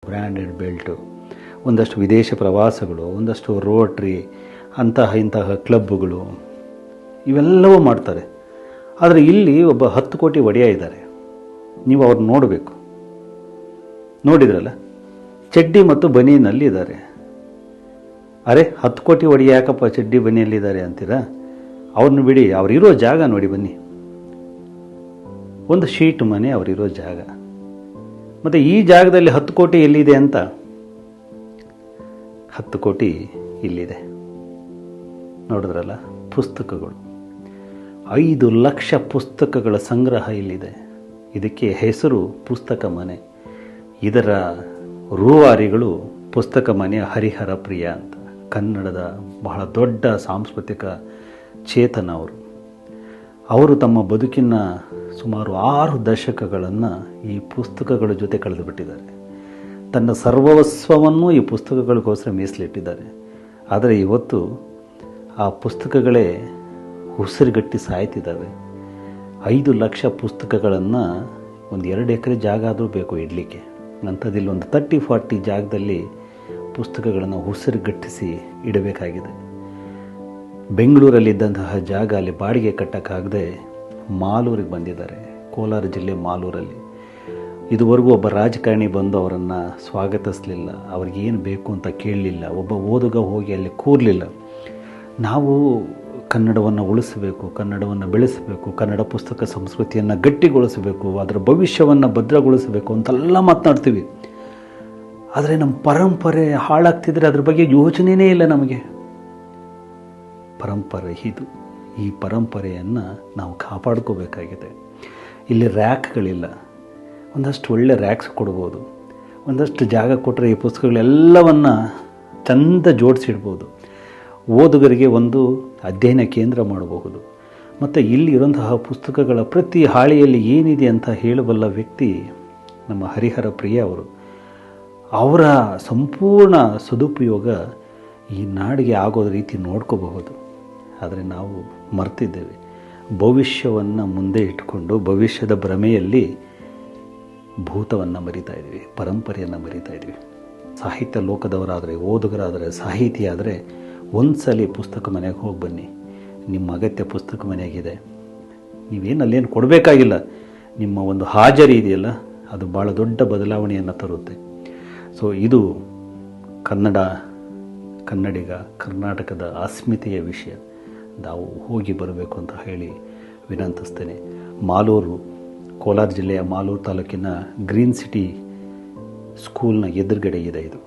Branded belt, ಒಂದಷ್ಟು ವಿದೇಶ ಪ್ರವಾಸಗಳು, ಒಂದಷ್ಟು ರೋಟ್ರಿ ಇಂತಹ ಕ್ಲಬ್ಗಳು ಇವೆಲ್ಲವೂ ಮಾಡ್ತಾರೆ. ಆದರೆ ಇಲ್ಲಿ ಒಬ್ಬ 10 ಕೋಟಿ ಒಡೆಯ ಇದ್ದಾರೆ. ನೀವು ಅವ್ರನ್ನ ನೋಡಬೇಕು. ನೋಡಿದ್ರಲ್ಲ, ಚಡ್ಡಿ ಮತ್ತು ಬನಿಯಲ್ಲಿ ಇದ್ದಾರೆ. ಅರೆ 10 ಕೋಟಿ ಒಡೆಯ ಯಾಕಪ್ಪ ಚಡ್ಡಿ ಬನಿಯಲ್ಲಿದ್ದಾರೆ ಅಂತೀರಾ? ಅವ್ರನ್ನ ಬಿಡಿ, ಅವರಿರೋ ಜಾಗ ನೋಡಿ ಬನ್ನಿ. ಒಂದು ಶೀಟ್ ಮನೆ ಅವರಿರೋ ಜಾಗ. ಮತ್ತು ಈ ಜಾಗದಲ್ಲಿ 10 ಕೋಟಿ ಎಲ್ಲಿದೆ ಅಂತ? 10 ಕೋಟಿ ಇಲ್ಲಿದೆ. ನೋಡಿದ್ರಲ್ಲ, ಪುಸ್ತಕಗಳು 5 ಲಕ್ಷ ಪುಸ್ತಕಗಳ ಸಂಗ್ರಹ ಇಲ್ಲಿದೆ. ಇದಕ್ಕೆ ಹೆಸರು ಪುಸ್ತಕ ಮನೆ. ಇದರ ರೂವಾರಿಗಳು ಪುಸ್ತಕ ಮನೆಯ ಹರಿಹರ ಪ್ರಿಯ ಅಂತ. ಕನ್ನಡದ ಬಹಳ ದೊಡ್ಡ ಸಾಂಸ್ಕೃತಿಕ ಚೇತನ ಅವರು ತಮ್ಮ ಬದುಕಿನ ಸುಮಾರು 6 ದಶಕಗಳನ್ನು ಈ ಪುಸ್ತಕಗಳ ಜೊತೆ ಕಳೆದು ಬಿಟ್ಟಿದ್ದಾರೆ. ತನ್ನ ಸರ್ವಸ್ವವನ್ನು ಈ ಪುಸ್ತಕಗಳಿಗೋಸ್ಕರ ಮೀಸಲಿಟ್ಟಿದ್ದಾರೆ. ಆದರೆ ಇವತ್ತು ಆ ಪುಸ್ತಕಗಳೇ ಉಸಿರುಗಟ್ಟಿ ಸಾಯ್ತಿದ್ದಾವೆ. 5 ಲಕ್ಷ ಪುಸ್ತಕಗಳನ್ನು ಒಂದು 2 ಎಕರೆ ಜಾಗ ಆದರೂ ಬೇಕು ಇಡಲಿಕ್ಕೆ. ಅಂಥದ್ದಿಲ್ಲಿ ಒಂದು 30-40 ಜಾಗದಲ್ಲಿ ಪುಸ್ತಕಗಳನ್ನು ಉಸಿರುಗಟ್ಟಿಸಿ ಇಡಬೇಕಾಗಿದೆ. ಬೆಂಗಳೂರಲ್ಲಿದ್ದಂತಹ ಜಾಗ ಅಲ್ಲಿ ಬಾಡಿಗೆ ಕಟ್ಟೋಕ್ಕಾಗದೆ ಮಾಲೂರಿಗೆ ಬಂದಿದ್ದಾರೆ. ಕೋಲಾರ ಜಿಲ್ಲೆ ಮಾಲೂರಲ್ಲಿ. ಇದುವರೆಗೂ ಒಬ್ಬ ರಾಜಕಾರಣಿ ಬಂದು ಅವರನ್ನು ಸ್ವಾಗತಿಸಲಿಲ್ಲ, ಅವ್ರಿಗೇನು ಬೇಕು ಅಂತ ಕೇಳಲಿಲ್ಲ. ಒಬ್ಬ ಓದುಗ ಹೋಗಿ ಅಲ್ಲಿ ಕೂರಲಿಲ್ಲ. ನಾವು ಕನ್ನಡವನ್ನು ಉಳಿಸಬೇಕು, ಕನ್ನಡವನ್ನು ಬೆಳೆಸಬೇಕು, ಕನ್ನಡ ಪುಸ್ತಕ ಸಂಸ್ಕೃತಿಯನ್ನು ಗಟ್ಟಿಗೊಳಿಸಬೇಕು, ಅದರ ಭವಿಷ್ಯವನ್ನು ಭದ್ರಗೊಳಿಸಬೇಕು ಅಂತೆಲ್ಲ ಮಾತನಾಡ್ತೀವಿ. ಆದರೆ ನಮ್ಮ ಪರಂಪರೆ ಹಾಳಾಗ್ತಿದ್ರೆ ಅದ್ರ ಬಗ್ಗೆ ಯೋಚನೆಯೇ ಇಲ್ಲ ನಮಗೆ. ಪರಂಪರೆ ಇದು. ಈ ಪರಂಪರೆಯನ್ನು ನಾವು ಕಾಪಾಡ್ಕೋಬೇಕಾಗಿದೆ. ಇಲ್ಲಿ ರ್ಯಾಕ್ಗಳಿಲ್ಲ. ಒಂದಷ್ಟು ಒಳ್ಳೆ ರ್ಯಾಕ್ಸ್ ಕೊಡ್ಬೋದು. ಒಂದಷ್ಟು ಜಾಗ ಕೊಟ್ಟರೆ ಈ ಪುಸ್ತಕಗಳೆಲ್ಲವನ್ನು ಚಂದ ಜೋಡಿಸಿಡ್ಬೋದು. ಓದುಗರಿಗೆ ಒಂದು ಅಧ್ಯಯನ ಕೇಂದ್ರ ಮಾಡಬಹುದು. ಮತ್ತು ಇಲ್ಲಿ ಇರುವಂತಹ ಪುಸ್ತಕಗಳ ಪ್ರತಿ ಹಾಳೆಯಲ್ಲಿ ಏನಿದೆ ಅಂತ ಹೇಳಬಲ್ಲ ವ್ಯಕ್ತಿ ನಮ್ಮ ಹರಿಹರ ಪ್ರಿಯ ಅವರು. ಅವರ ಸಂಪೂರ್ಣ ಸದುಪಯೋಗ ಈ ನಾಡಿಗೆ ಆಗೋದ ರೀತಿ ನೋಡ್ಕೋಬಹುದು. ಆದರೆ ನಾವು ಮರ್ತಿದ್ದೇವೆ. ಭವಿಷ್ಯವನ್ನು ಮುಂದೆ ಇಟ್ಕೊಂಡು ಭವಿಷ್ಯದ ಭ್ರಮೆಯಲ್ಲಿ ಭೂತವನ್ನು ಮರಿತಾ ಇದ್ದೀವಿ, ಪರಂಪರೆಯನ್ನು ಮರಿತಾ ಇದ್ದೀವಿ. ಸಾಹಿತ್ಯ ಲೋಕದವರಾದರೆ, ಓದುಗರಾದರೆ, ಸಾಹಿತಿ ಆದರೆ ಒಂದ್ಸಲಿ ಪುಸ್ತಕ ಮನೆಗೆ ಹೋಗಿ ಬನ್ನಿ. ನಿಮ್ಮ ಅಗತ್ಯ ಪುಸ್ತಕ ಮನೆಯಾಗಿದೆ. ನೀವೇನು ಅಲ್ಲೇನು ಕೊಡಬೇಕಾಗಿಲ್ಲ. ನಿಮ್ಮ ಒಂದು ಹಾಜರಿ ಇದೆಯಲ್ಲ, ಅದು ಭಾಳ ದೊಡ್ಡ ಬದಲಾವಣೆಯನ್ನು ತರುತ್ತೆ. ಸೊ ಇದು ಕನ್ನಡಿಗ, ಕರ್ನಾಟಕದ ಅಸ್ಮಿತೆಯ ವಿಷಯ. ನಾವು ಹೋಗಿ ಬರಬೇಕು ಅಂತ ಹೇಳಿ ವಿನಂತಿಸ್ತೇನೆ. ಮಾಲೂರು, ಕೋಲಾರ ಜಿಲ್ಲೆಯ ಮಾಲೂರು ತಾಲೂಕಿನ ಗ್ರೀನ್ ಸಿಟಿ ಸ್ಕೂಲ್ನ ಎದುರುಗಡೆ ಇದೆ ಇದು.